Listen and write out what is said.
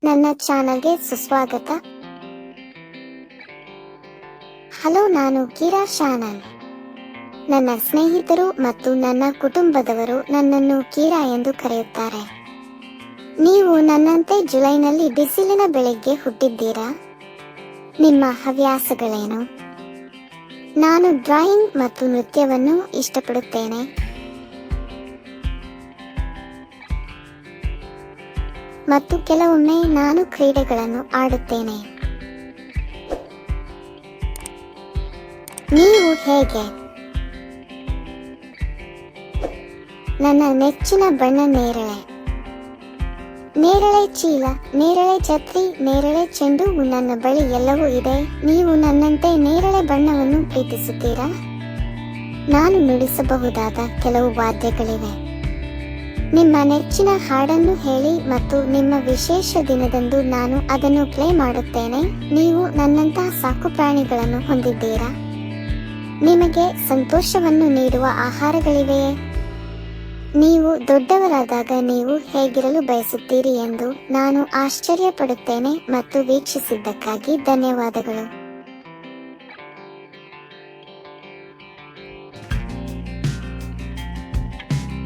ನನ್ನ ಚಾನಲ್ಗೆ ಸುಸ್ವಾಗತ. ಹಲೋ, ನಾನು ಕೀರಾ ಚಾನಲ್. ನನ್ನ ಸ್ನೇಹಿತರು ಮತ್ತು ನನ್ನ ಕುಟುಂಬದವರು ನನ್ನನ್ನು ಕೀರಾ ಎಂದು ಕರೆಯುತ್ತಾರೆ. ನೀವು ನನ್ನಂತೆ ಜುಲೈನಲ್ಲಿ ಬಿಸಿಲಿನ ಬೆಳಗ್ಗೆ ಹುಟ್ಟಿದ್ದೀರಾ? ನಿಮ್ಮ ಹವ್ಯಾಸಗಳೇನು? ನಾನು ಡ್ರಾಯಿಂಗ್ ಮತ್ತು ನೃತ್ಯವನ್ನು ಇಷ್ಟಪಡುತ್ತೇನೆ. ಮತ್ತು ಕೆಲವೊಮ್ಮೆ ನಾನು ಕ್ರೀಡೆಗಳನ್ನು ಆಡುತ್ತೇನೆ. ನೀವು ಹೇಗೆ? ನನ್ನ ನೆಚ್ಚಿನ ಬಣ್ಣ ನೇರಳೆ. ನೇರಳೆ ಚೀಲ, ನೇರಳೆ ಛತ್ರಿ, ನೇರಳೆ ಚೆಂಡು ನನ್ನ ಬಳಿ ಎಲ್ಲವೂ ಇದೆ. ನೀವು ನನ್ನಂತೆ ನೇರಳೆ ಬಣ್ಣವನ್ನು ಪ್ರೀತಿಸುತ್ತೀರಾ? ನಾನು ನುಡಿಸಬಹುದಾದ ಕೆಲವು ವಾದ್ಯಗಳಿವೆ. ನಿಮ್ಮ ನೆಚ್ಚಿನ ಹಾಡನ್ನು ಹೇಳಿ ಮತ್ತು ನಿಮ್ಮ ವಿಶೇಷ ದಿನದಂದು ನಾನು ಅದನ್ನು ಪ್ಲೇ ಮಾಡುತ್ತೇನೆ. ನೀವು ನನ್ನಂತಹ ಸಾಕುಪ್ರಾಣಿಗಳನ್ನು ಹೊಂದಿದ್ದೀರಾ? ನಿಮಗೆ ಸಂತೋಷವನ್ನು ನೀಡುವ ಆಹಾರಗಳಿವೆಯೇ? ನೀವು ದೊಡ್ಡವರಾದಾಗ ನೀವು ಹೇಗಿರಲು ಬಯಸುತ್ತೀರಿ ಎಂದು ನಾನು ಆಶ್ಚರ್ಯಪಡುತ್ತೇನೆ. ಮತ್ತು ವೀಕ್ಷಿಸಿದ್ದಕ್ಕಾಗಿ ಧನ್ಯವಾದಗಳು.